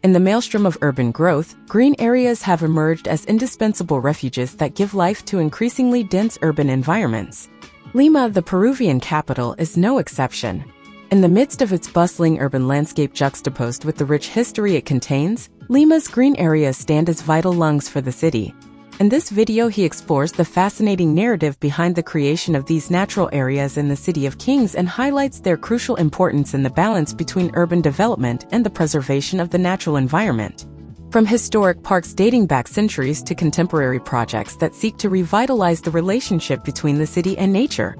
In the maelstrom of urban growth, green areas have emerged as indispensable refuges that give life to increasingly dense urban environments. Lima, the Peruvian capital, is no exception. In the midst of its bustling urban landscape juxtaposed with the rich history it contains, Lima's green areas stand as vital lungs for the city. In this video, he explores the fascinating narrative behind the creation of these natural areas in the City of Kings and highlights their crucial importance in the balance between urban development and the preservation of the natural environment. From historic parks dating back centuries to contemporary projects that seek to revitalize the relationship between the city and nature,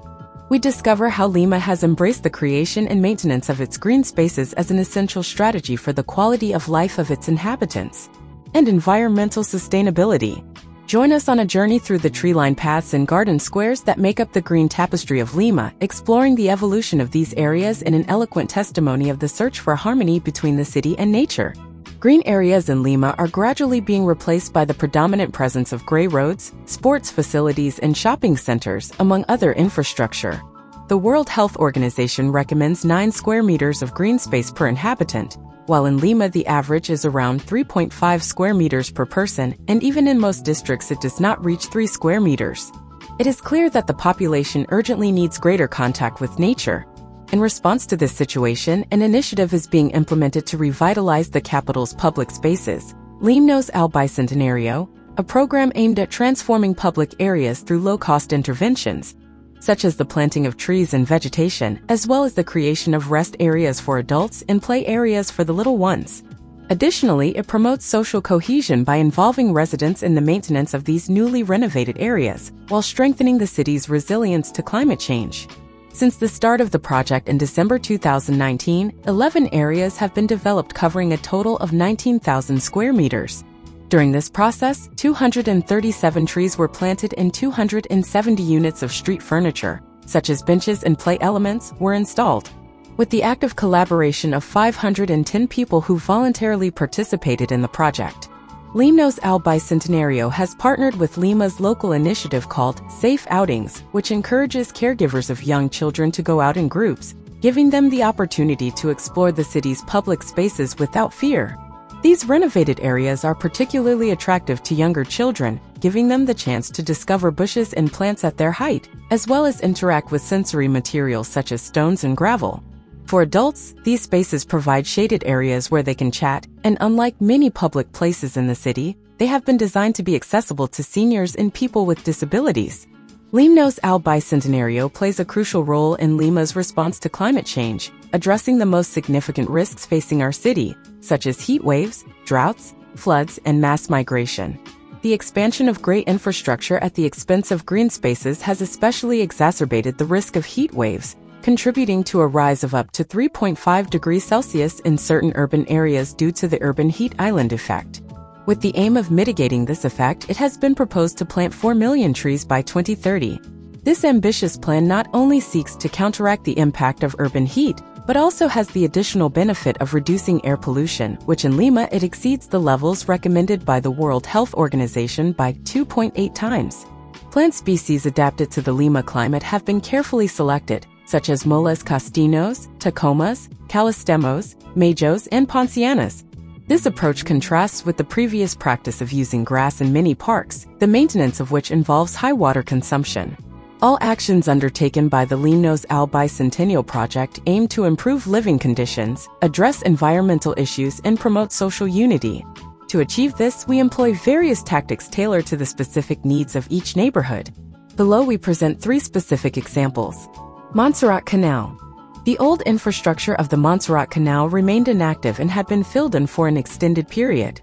we discover how Lima has embraced the creation and maintenance of its green spaces as an essential strategy for the quality of life of its inhabitants and environmental sustainability. Join us on a journey through the tree-lined paths and garden squares that make up the green tapestry of Lima, exploring the evolution of these areas in an eloquent testimony of the search for harmony between the city and nature. Green areas in Lima are gradually being replaced by the predominant presence of gray roads, sports facilities, and shopping centers, among other infrastructure. The World Health Organization recommends 9 square meters of green space per inhabitant, while in Lima the average is around 3.5 square meters per person, and even in most districts it does not reach 3 square meters. It is clear that the population urgently needs greater contact with nature. In response to this situation, an initiative is being implemented to revitalize the capital's public spaces, Limnos al Bicentenario, a program aimed at transforming public areas through low-cost interventions, such as the planting of trees and vegetation, as well as the creation of rest areas for adults and play areas for the little ones. Additionally, it promotes social cohesion by involving residents in the maintenance of these newly renovated areas, while strengthening the city's resilience to climate change. Since the start of the project in December 2019, 11 areas have been developed covering a total of 19,000 square meters. During this process, 237 trees were planted and 270 units of street furniture, such as benches and play elements, were installed. With the active collaboration of 510 people who voluntarily participated in the project, Limnos al Bicentenario has partnered with Lima's local initiative called Safe Outings, which encourages caregivers of young children to go out in groups, giving them the opportunity to explore the city's public spaces without fear. These renovated areas are particularly attractive to younger children, giving them the chance to discover bushes and plants at their height, as well as interact with sensory materials such as stones and gravel. For adults, these spaces provide shaded areas where they can chat, and unlike many public places in the city, they have been designed to be accessible to seniors and people with disabilities. Limnos al Bicentenario plays a crucial role in Lima's response to climate change, addressing the most significant risks facing our city, such as heat waves, droughts, floods, and mass migration. The expansion of gray infrastructure at the expense of green spaces has especially exacerbated the risk of heat waves, contributing to a rise of up to 3.5 degrees Celsius in certain urban areas due to the urban heat island effect. With the aim of mitigating this effect, it has been proposed to plant 4 million trees by 2030. This ambitious plan not only seeks to counteract the impact of urban heat, but also has the additional benefit of reducing air pollution, which in Lima it exceeds the levels recommended by the World Health Organization by 2.8 times. Plant species adapted to the Lima climate have been carefully selected, such as Moles castinos, tacomas, calistemos, mayos, and poncianas. This approach contrasts with the previous practice of using grass in many parks, the maintenance of which involves high water consumption. All actions undertaken by the Limnos al Bicentenario project aim to improve living conditions, address environmental issues, and promote social unity. To achieve this, we employ various tactics tailored to the specific needs of each neighborhood. Below we present 3 specific examples. Montserrat Canal. The old infrastructure of the Montserrat Canal remained inactive and had been filled in for an extended period.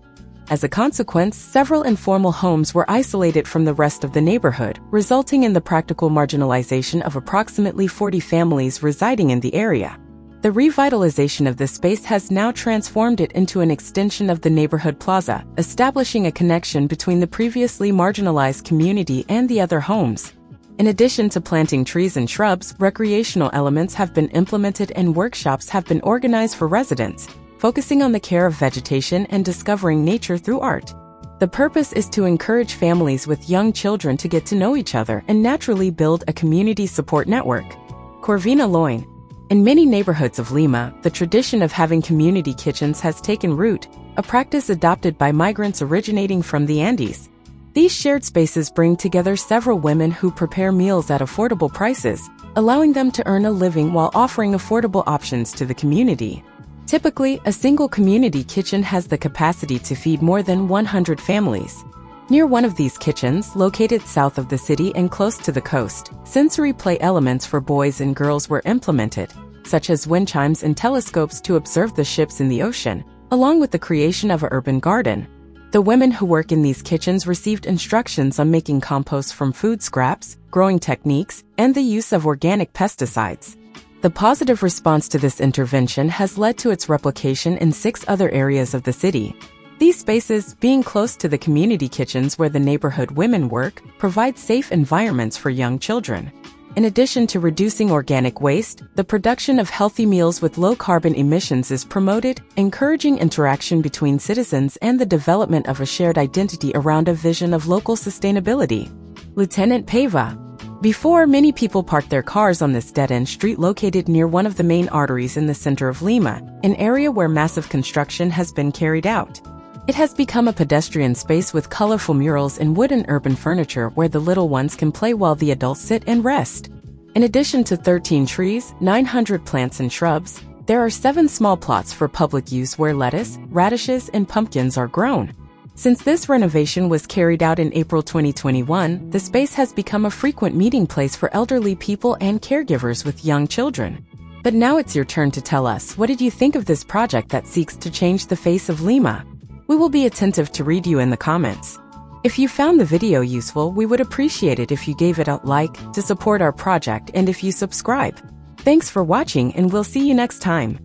As a consequence, several informal homes were isolated from the rest of the neighborhood, resulting in the practical marginalization of approximately 40 families residing in the area. The revitalization of this space has now transformed it into an extension of the neighborhood plaza, establishing a connection between the previously marginalized community and the other homes. In addition to planting trees and shrubs, recreational elements have been implemented and workshops have been organized for residents, focusing on the care of vegetation and discovering nature through art. The purpose is to encourage families with young children to get to know each other and naturally build a community support network. Corvina Loin. In many neighborhoods of Lima, the tradition of having community kitchens has taken root, a practice adopted by migrants originating from the Andes. These shared spaces bring together several women who prepare meals at affordable prices, allowing them to earn a living while offering affordable options to the community. Typically, a single community kitchen has the capacity to feed more than 100 families. Near one of these kitchens, located south of the city and close to the coast, sensory play elements for boys and girls were implemented, such as wind chimes and telescopes to observe the ships in the ocean, along with the creation of an urban garden. The women who work in these kitchens received instructions on making compost from food scraps, growing techniques, and the use of organic pesticides. The positive response to this intervention has led to its replication in 6 other areas of the city. These spaces, being close to the community kitchens where the neighborhood women work, provide safe environments for young children. In addition to reducing organic waste, the production of healthy meals with low carbon emissions is promoted, encouraging interaction between citizens and the development of a shared identity around a vision of local sustainability. Lieutenant Pava. Before, many people parked their cars on this dead-end street located near one of the main arteries in the center of Lima, an area where massive construction has been carried out. It has become a pedestrian space with colorful murals and wooden urban furniture where the little ones can play while the adults sit and rest. In addition to 13 trees, 900 plants and shrubs, there are 7 small plots for public use where lettuce, radishes, and pumpkins are grown. Since this renovation was carried out in April 2021, the space has become a frequent meeting place for elderly people and caregivers with young children. But now it's your turn to tell us, what did you think of this project that seeks to change the face of Lima? We will be attentive to read you in the comments. If you found the video useful, we would appreciate it if you gave it a like to support our project and if you subscribe. Thanks for watching and we'll see you next time.